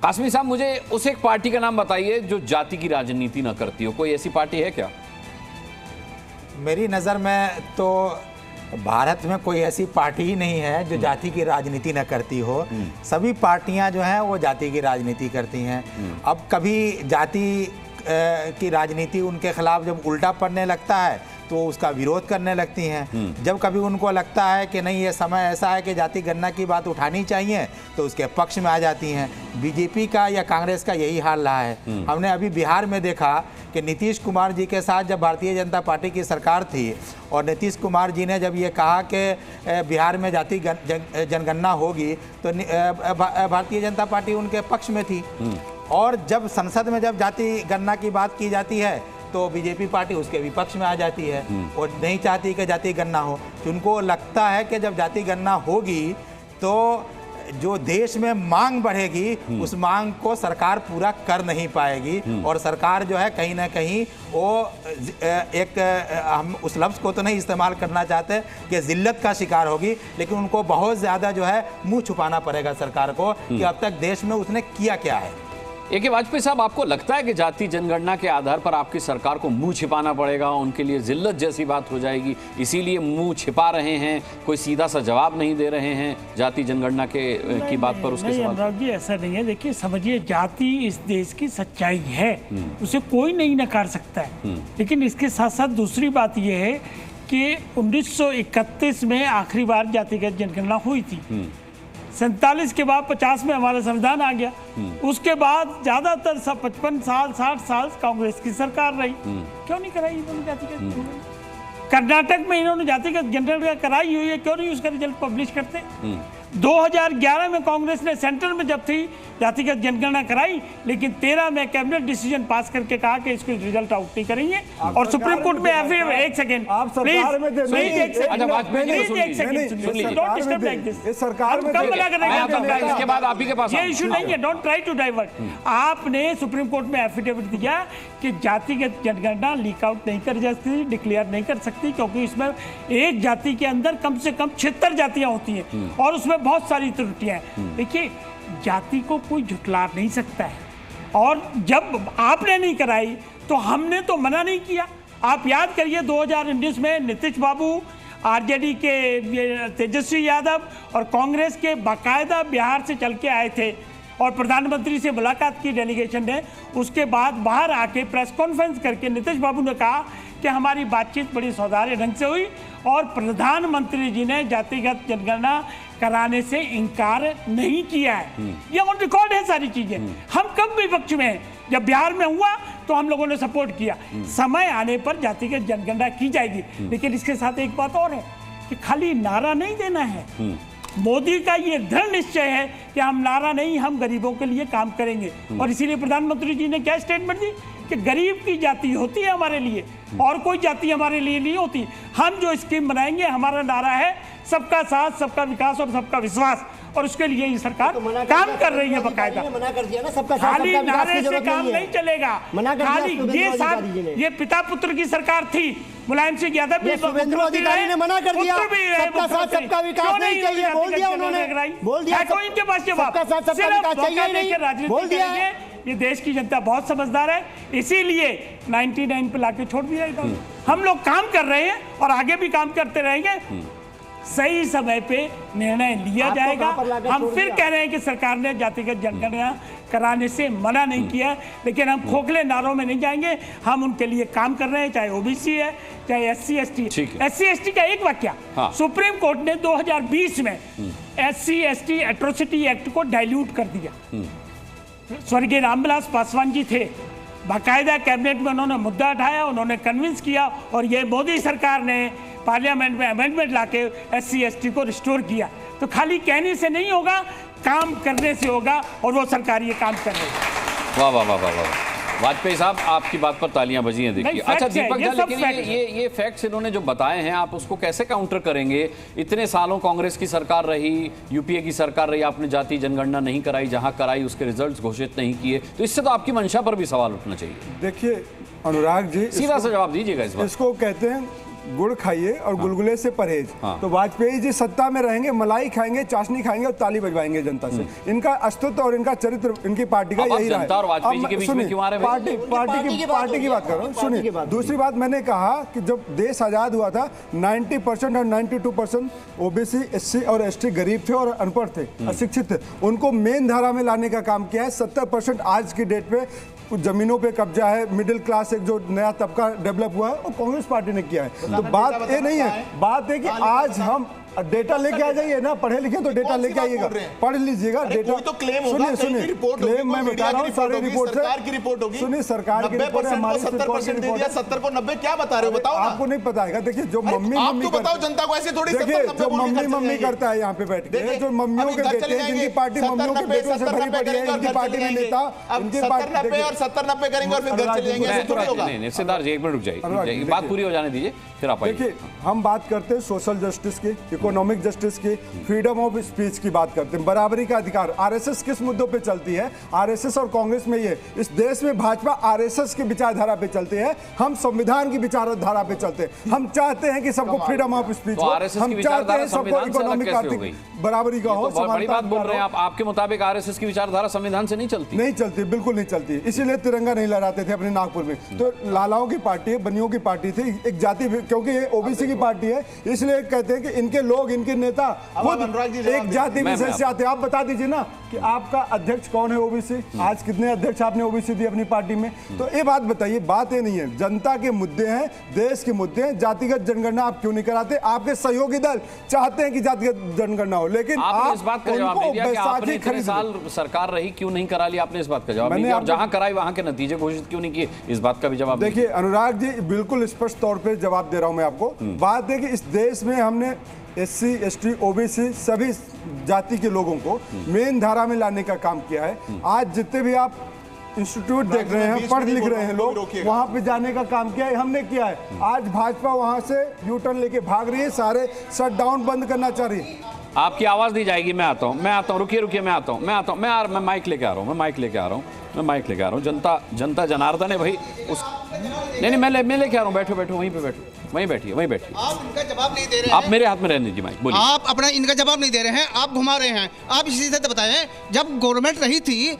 कासमी साहब, मुझे उस एक पार्टी का नाम बताइए जो जाति की राजनीति ना करती हो। कोई ऐसी पार्टी है क्या? मेरी नज़र में तो भारत में कोई ऐसी पार्टी ही नहीं है जो जाति की राजनीति न करती हो। सभी पार्टियां जो हैं वो जाति की राजनीति करती हैं। अब कभी जाति की राजनीति उनके खिलाफ जब उल्टा पड़ने लगता है तो उसका विरोध करने लगती हैं। जब कभी उनको लगता है कि नहीं ये समय ऐसा है कि जाति गणना की बात उठानी चाहिए तो उसके पक्ष में आ जाती हैं। बीजेपी का या कांग्रेस का यही हाल रहा है। हमने अभी बिहार में देखा कि नीतीश कुमार जी के साथ जब भारतीय जनता पार्टी की सरकार थी और नीतीश कुमार जी ने जब ये कहा कि बिहार में जाति जनगणना होगी तो भारतीय जनता पार्टी उनके पक्ष में थी। और जब संसद में जब जाति गणना की बात की जाती है तो बीजेपी पार्टी उसके विपक्ष में आ जाती है और नहीं चाहती कि जाति गणना हो। तो उनको लगता है कि जब जाति गणना होगी तो जो देश में मांग बढ़ेगी उस मांग को सरकार पूरा कर नहीं पाएगी और सरकार जो है कहीं ना कहीं वो एक हम उस लफ्ज़ को तो नहीं इस्तेमाल करना चाहते कि जिल्लत का शिकार होगी, लेकिन उनको बहुत ज़्यादा जो है मुंह छुपाना पड़ेगा सरकार को कि अब तक देश में उसने किया क्या है। ए.के. वाजपेयी साहब, आपको लगता है कि जाति जनगणना के आधार पर आपकी सरकार को मुंह छिपाना पड़ेगा, उनके लिए जिल्लत जैसी बात हो जाएगी, इसीलिए मुंह छिपा रहे हैं, कोई सीधा सा जवाब नहीं दे रहे हैं जाति जनगणना की बात पर? उसके सवाल अनुराग जी, ऐसा नहीं है। देखिए, समझिए, जाति इस देश की सच्चाई है, उसे कोई नहीं नकार सकता है। लेकिन इसके साथ साथ दूसरी बात यह है कि 1931 में आखिरी बार जातिगत जनगणना हुई थी। 47 के बाद 50 में हमारा संविधान आ गया। उसके बाद ज्यादातर 55 साल 60 साल कांग्रेस की सरकार रही। क्यों नहीं कराई इन्होंने जातिगत जनगणना? कर्नाटक में इन्होंने जातिगत जनगणना कराई हुई है, क्यों नहीं उसका रिजल्ट पब्लिश करते? 2011 में कांग्रेस ने सेंटर में जब थी जातिगत जनगणना कराई, लेकिन 13 में कैबिनेट डिसीजन पास करके कहा कि इसको रिजल्ट आउट नहीं करेंगे और सुप्रीम कोर्ट में एक सेकंड इसके बाद आप ही के पास ये इशू नहीं है। Don't try to divert. आपने सुप्रीम कोर्ट में एफिडेविट दिया कि जातिगत जनगणना लीक आउट नहीं कर सकती, डिक्लेयर नहीं कर सकती, क्योंकि इसमें एक जाति के अंदर कम से कम 76 जातियां होती हैं और उसमें बहुत सारी त्रुटियां हैं। देखिए, जाति को कोई झुठला नहीं सकता है और जब आपने नहीं कराई तो हमने तो मना नहीं किया। आप याद करिए 2019 में नीतीश बाबू, आरजेडी के तेजस्वी यादव और कांग्रेस के बाकायदा बिहार से चल के आए थे और प्रधानमंत्री से मुलाकात की डेलीगेशन ने। उसके बाद बाहर आके प्रेस कॉन्फ्रेंस करके नीतीश बाबू ने कहा कि हमारी बातचीत बड़ी सौहार्द ढंग से हुई और प्रधानमंत्री जी ने जातिगत जनगणना कराने से इनकार नहीं किया है। ये ऑन रिकॉर्ड है सारी चीजें। हम कब विपक्ष में हैं? जब बिहार में हुआ तो हम लोगों ने सपोर्ट किया। समय आने पर जातिगत जनगणना की जाएगी। लेकिन इसके साथ एक बात और है कि खाली नारा नहीं देना है। मोदी का ये दृढ़ निश्चय है कि हम नारा नहीं, हम गरीबों के लिए काम करेंगे। और इसीलिए प्रधानमंत्री जी ने क्या स्टेटमेंट दी कि गरीब की जाति होती है हमारे लिए और कोई जाति हमारे लिए नहीं होती। हम जो स्कीम बनाएंगे, हमारा नारा है सबका साथ, सबका विकास और सबका विश्वास, और उसके लिए ये सरकार काम कर रही है बकायदा। मना कर दिया ना, सबका साथ, खाली सबका विकास नारे की से जरूरत काम नहीं चलेगा। खाली ये साथ, ये पिता पुत्र की सरकार थी, मुलायम सिंह यादव भी, शुभेंद्र अधिकारी ने मना कर दिया, सबका साथ सबका विकास नहीं चाहिए, बोल दिया उन्होंने, बोल दिया इनके पास जवाब, सबका साथ सबका विकास चाहिए नहीं, राजनीति करेंगे। ये देश की जनता बहुत समझदार है, इसीलिए 99 पे लाके छोड़ दिया इन्होंने। हम लोग काम कर रहे हैं और आगे भी काम करते रहेंगे। सही समय पे निर्णय लिया जाएगा। हम फिर कह रहे हैं कि सरकार ने जातिगत जनगणना कराने से मना नहीं किया, लेकिन हम खोखले नारों में नहीं जाएंगे। हम उनके लिए काम कर रहे हैं, चाहे ओबीसी है, चाहे SC ST का एक वाक्य, सुप्रीम कोर्ट ने 2020 में SC ST एट्रोसिटी एक्ट को डाइल्यूट कर दिया। स्वर्गीय रामविलास पासवान जी थे, बाकायदा कैबिनेट में उन्होंने मुद्दा उठाया, उन्होंने कन्विंस किया और ये मोदी सरकार ने पार्लियामेंट में अमेंडमेंट लाके SC ST को रिस्टोर किया। तो खाली कहने से नहीं होगा, काम करने से होगा और वो सरकार ये काम कर रही है। वाह वाह वाह वाह वाह। वाजपेयी साहब, आपकी बात पर तालियां बजी हैं। देखिए, अच्छा दीपक झा, लेकिन ये फैक्ट्स इन्होंने जो बताए हैं, आप उसको कैसे काउंटर करेंगे? इतने सालों कांग्रेस की सरकार रही, यूपीए की सरकार रही, आपने जाति जनगणना नहीं कराई, जहां कराई उसके रिजल्ट्स घोषित नहीं किए, तो इससे तो आपकी मंशा पर भी सवाल उठना चाहिए। देखिए अनुराग जी, सीधा सा जवाब दीजिएगा इस बार। इसको कहते हैं गुड़ खाइए और गुलगुले से परहेज। तो वाजपेयी जी सत्ता में रहेंगे, मलाई खाएंगे, चाशनी खाएंगे और ताली बजवाएंगे जनता से। इनका अस्तित्व और इनका चरित्र इनकी पार्टी का यही रहा है। पार्टी की बात कर रहा हूँ, सुनिए। दूसरी बात मैंने कहा कि जब देश आजाद हुआ था 90% और 92% ओबीसी, एससी और एसटी गरीब थे और अनपढ़ थे, अशिक्षित थे। उनको मेन धारा में लाने का काम किया है। 70% आज की डेट पे कुछ जमीनों पे कब्जा है, मिडिल क्लास एक जो नया तबका डेवलप हुआ है वो कांग्रेस पार्टी ने किया है। तो बात ये नहीं है, बात है कि आज हम डेटा लेके आ जाइए ना, पढ़े लिखे तो डेटा लेके आइएगा, पढ़ लीजिएगा डेटा। तो क्लेम होगा, सुनिए क्लेम मैं बता रहा हूँ, सारी रिपोर्ट सरकार की रिपोर्ट होगी। सुनिए सरकार की रिपोर्ट है, हमारी 70% दे दिया, 70 को 90 क्या बता रहे हो बताओ ना। आपको नहीं पता है। देखिए जो मम्मी आप बताओ जनता को ऐसे थोड़ी। देखिए जो मम्मी करता है यहाँ पे बैठ के, जो मम्मियों के बेटे हैं, जिनकी पार्टी मम्मियों के बेटों से भरी पड़ी है, इनकी पार्टी में नेता इनकी पार्टी 70-90 और 70-90 करेंगे और फिर घर चले जाएंगे, ऐसे थोड़ी होगा। नहीं सिद्धार्थ जी एक मिनट रुक जाइए, बात पूरी हो जाने दीजिए फिर आप आइए। देखिए हम बात करते हैं सोशल जस्टिस की, इकोनॉमिक जस्टिस की, फ्रीडम ऑफ स्पीच की बात करते हैं, बराबरी का अधिकार। आरएसएस किस मुद्दों पे चलती है? आरएसएस और कांग्रेस में ये, इस देश में भाजपा आरएसएस की विचारधारा पे चलती है, हम संविधान की विचारधारा पे चलते हैं। हम चाहते हैं कि सबको फ्रीडम ऑफ स्पीच हो, हम चाहते हैं सबको इकोनॉमिक आर्थिक बराबरी का हो। बड़ी बात बोल रहे हैं आप, आपके मुताबिक आरएसएस की विचारधारा संविधान से नहीं चलती? नहीं चलती, बिल्कुल नहीं चलती। इसीलिए तिरंगा नहीं लहराते थे अपने नागपुर में। तो लालाओं की पार्टी है, बनियों की पार्टी थी, एक जाति, क्योंकि ये ओबीसी की पार्टी है, इसलिए कहते हैं कि इनके लोग, इनके नेता एक जाति विशेष से आते हैं। आप बता दीजिए ना कि आपका अध्यक्ष कौन है ओबीसी? आज कितने अध्यक्ष आपने ओबीसी दिए अपनी पार्टी में? तो ये बात बताइए, बात ये नहीं है। जनता के मुद्दे हैं, देश के मुद्दे हैं। जातिगत जनगणना आप क्यों नहीं कराते? आपके सहयोगी दल चाहते हैं कि जातिगत जनगणना हो, लेकिन आपने इस बात का जवाब नहीं दिया कि आपने इतने साल सरकार रही क्यों नहीं करा ली? आपने इस बात का जवाब नहीं दिया और जहां कराई वहां के नतीजे घोषित क्यों नहीं किए? इस बात का भी जवाब देखिए अनुराग जी, बिल्कुल स्पष्ट तौर पे जवाब दे रहा हूं मैं आपको। बात है कि इस देश में हमने एससी, एसटी, ओबीसी सभी जाति के लोगों को मेन धारा में लाने का काम किया है। आज जितने भी आप इंस्टीट्यूट देख रहे हैं, पढ़ लिख रहे हैं लोग, वहां पे जाने का काम किया है, हमने किया है। आज भाजपा वहां से यू टर्न लेके भाग रही है, सारे शटडाउन बंद करना चाह रही है। आपकी आवाज दी जाएगी, मैं आता हूँ, रुकिए, मैं आता हूँ, मैं माइक लेके आ रहा हूँ, जनता जनार्दन है भाई उस नहीं मैं लेके आ रहा हूँ, बैठो वहीं बैठिए। आप इनका जवाब नहीं दे रहे हैं। आप मेरे हाथ में रहने दीजिए माइक, बोलिए। आप अपना इनका जवाब नहीं दे रहे हैं, आप घुमा रहे हैं। आप इसी से बताएं, जब गवर्नमेंट रही थी,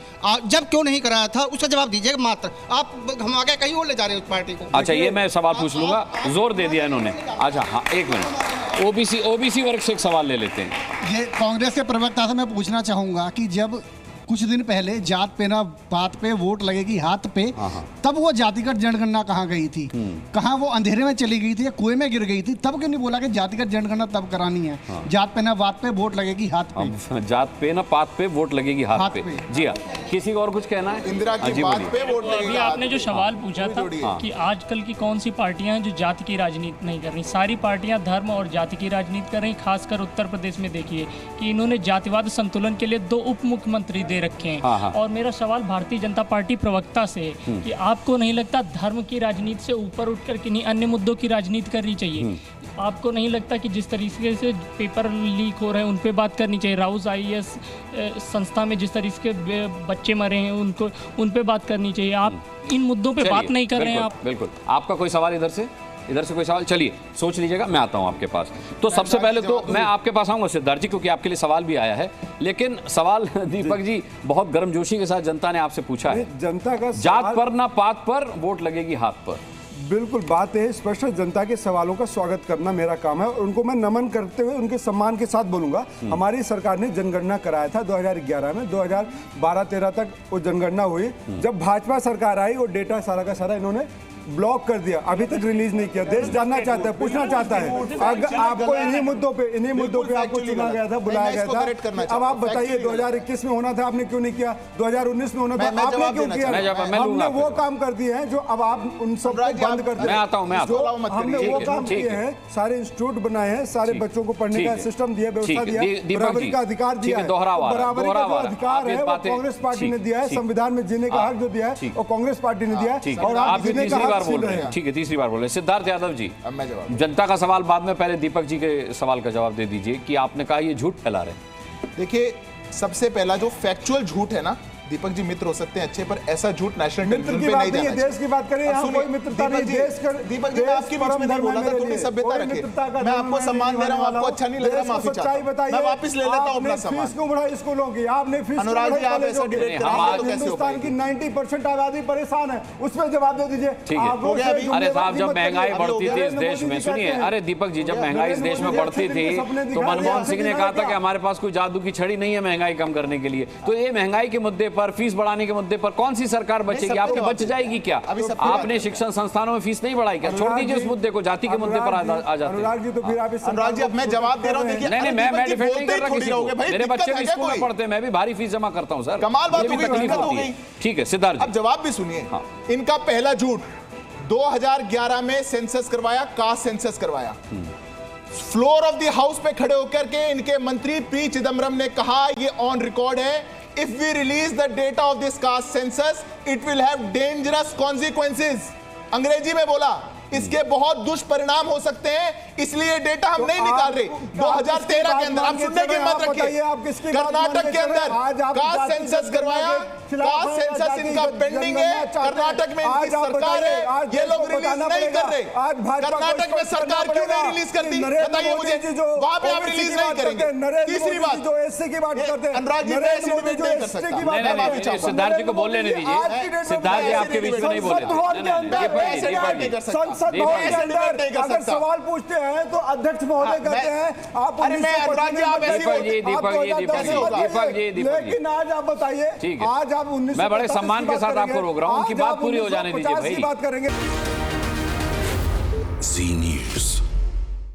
जब क्यों नहीं कराया था उसका जवाब दीजिएगा। मात्र आप घुमा के कहीं और ले जा रहे हैं उस पार्टी को। अच्छा ये मैं सवाल पूछ लूंगा, जोर दे दिया इन्होंने। अच्छा हाँ, एक मिनट, ओबीसी वर्ग से एक सवाल ले लेते हैं। ये कांग्रेस के प्रवक्ता से मैं पूछना चाहूंगा कि जब कुछ दिन पहले जात पे ना बात पे वोट लगेगी हाथ पे, तब वो जातिगत जनगणना कहाँ गई थी? कहाँ वो अंधेरे में चली गई थी या कुएं में गिर गई थी? तब क्यों नहीं बोला कि जातिगत जनगणना तब करानी है? जात पे ना बात पे वोट लगेगी हाथ पे, जात पे ना पात पे वोट लगेगी हाथ पे। जी हाँ, किसी को और कुछ कहना है? इंदिरा की बात पे वोट लगेगा। अभी आपने जो सवाल पूछा था कि आजकल की कौन सी पार्टियां हैं जो जाति की राजनीति नहीं कर रही? सारी पार्टियां धर्म और जाति की राजनीति कर रही। खासकर उत्तर प्रदेश में देखिए कि इन्होंने जातिवाद संतुलन के लिए 2 उप मुख्यमंत्री दे रखे हैं। और मेरा सवाल भारतीय जनता पार्टी प्रवक्ता से है कि आपको नहीं लगता धर्म की राजनीति से ऊपर उठकर किन्हीं अन्य मुद्दों की राजनीति करनी चाहिए? आपको नहीं लगता कि जिस तरीके से पेपर लीक हो रहे हैं उन पे बात करनी चाहिए? राउस IAS संस्था में जिस तरीके के बच्चे मरे हैं उन पे बात करनी चाहिए। आप इन मुद्दों पे बात नहीं कर रहे हैं। आप बिल्कुल, आपका कोई सवाल इधर से कोई सवाल? चलिए सोच लीजिएगा, मैं आता हूं आपके पास। तो सबसे पहले तो मैं आपके पास आऊंगा सिद्धार्थ जी, क्योंकि आपके लिए सवाल भी आया है। लेकिन सवाल दीपक जी बहुत गर्मजोशी के साथ जनता ने आपसे पूछा है, जनता का जात पर ना पात पर वोट लगेगी हाथ पर। बिल्कुल बात है स्पष्ट। जनता के सवालों का स्वागत करना मेरा काम है और उनको मैं नमन करते हुए उनके सम्मान के साथ बोलूंगा। हमारी सरकार ने जनगणना कराया था 2011 में, 2012-13 तक वो जनगणना हुई। जब भाजपा सरकार आई वो डेटा सारा का सारा इन्होंने ब्लॉक कर दिया, अभी तक रिलीज नहीं किया। देश जानना चाहता है, पूछना चाहता है। अगर आपको इन्हीं मुद्दों पे आपको चुना गया था, बुलाया गया था। अब आप बताइए 2021 में होना था, आपने क्यों नहीं किया? 2019 में होना था, आपने क्यों किया? हमने वो काम कर दिए हैं जो अब आप उन सब बंद कर दिए। हमने वो काम किए हैं, सारे इंस्टीट्यूट बनाए हैं, सारे बच्चों को पढ़ने का सिस्टम दिया, व्यवस्था दिया, बराबरी का अधिकार दिया। बराबरी का अधिकार है वो कांग्रेस पार्टी ने दिया है, संविधान में जीने का हक जो दिया है वो कांग्रेस पार्टी ने दिया है। और आप जीने का हक बोल रहे हैं। ठीक है, तीसरी बार बोल रहे हैं। सिद्धार्थ यादव जी, जनता का सवाल बाद में, पहले दीपक जी के सवाल का जवाब दे दीजिए कि आपने कहा ये झूठ फैला रहे हैं। देखिए सबसे पहला जो फैक्चुअल झूठ है ना, दीपक जी मित्र हो सकते हैं अच्छे, पर ऐसा झूठ नेशनल मित्र टेलीविजन की पे बात नहीं नहीं है, जाना देश की बात करें, यहाँ कोई मित्रता नहीं, देश कर दीपक जी मैं आपकी बीच में नहीं बोला था, थोड़ी सभ्यता रखिए। मैं आपको सम्मान दे रहा हूँ, आपको अच्छा नहीं लग रहा, माफी चाहता हूँ, मैं वापस ले लेता हूँ अपना सम्मान। फीस क्यों बढ़ाई स्कूलों की? आपने फीस अनुराग जी आप ऐसा डिबेट करेंगे तो कैसे हो हिंदुस्तान की 90% आबादी परेशान है, उसमें जवाब दे दीजिए। ठीक है। अरे साहब जब महंगाई बढ़ती थी इस देश में, सुनिए, अरे दीपक जी जब महंगाई इस देश में बढ़ती थी तो मनमोहन सिंह ने कहा था कि हमारे पास कोई जादू की छड़ी नहीं है महंगाई कम करने के लिए। तो ये महंगाई के मुद्दे पर, फीस बढ़ाने के मुद्दे पर कौन सी सरकार बचेगी? आपकी बच जाएगी क्या? आपने शिक्षण संस्थानों में फीस नहीं बढ़ाई क्या? छोड़ दीजिए उस मुद्दे को, जाति के मुद्दे पर आ जाते हैं। अनुराग जी तो फिर आप अनुराग जी अब मैं जवाब दे रहा हूँ, देखिए नहीं मैं डिफेंड नहीं कर रहा किसी को, मेरे बच्चे भी स्कूल में पढ़ते हैं, मैं भी भारी फीस जमा करता हूँ सर, कमाल बात मुझे भी तकलीफ होती है। ठीक है सिद्धार्थ, अब जवाब भी सुनिए। इनका पहला झूठ 2011 में सेंसस करवाया, कास्ट सेंसस करवाया। फ्लोर ऑफ द हाउस पे खड़े होकर के इनके मंत्री पी चिदम्बरम ने कहा, ये ऑन रिकॉर्ड है, if we release the data of this caste census it will have dangerous consequences. अंग्रेजी में बोला, इसके बहुत दुष्परिणाम हो सकते हैं, इसलिए डेटा हम नहीं निकाल रहे। 2013 के अंदर आप सुनने की हिम्मत रखिए, कर्नाटक के अंदर कास्ट सेंसस करवाया, कास्ट सेंसस इनका पेंडिंग है, कर्नाटक में इनकी सरकार है, ये लोग रिलीज नहीं कर रहे। कर्नाटक में सरकार क्यों नहीं रिलीज करती बताइए मुझे, वहां पे आप रिलीज नहीं करेंगे। तीसरी बात जो एससी की बात करते हैं, अनुराग जी मैं ऐसी डिबेट नहीं कर सकता, सिद्धार्थ जी को बोलने नहीं दीजिए, सिद्धार्थ जी आपके बीच में नहीं बोले। संसद भवन के अंदर अगर सवाल पूछते हैं तो अध्यक्ष महोदय कहते हैं आप, लेकिन आज आप बताइए, आज आप 19 मैं बड़े सम्मान के साथ आपको रोक रहा हूं, उनकी बात पूरी हो जाने दीजिए भाई। बात करेंगे।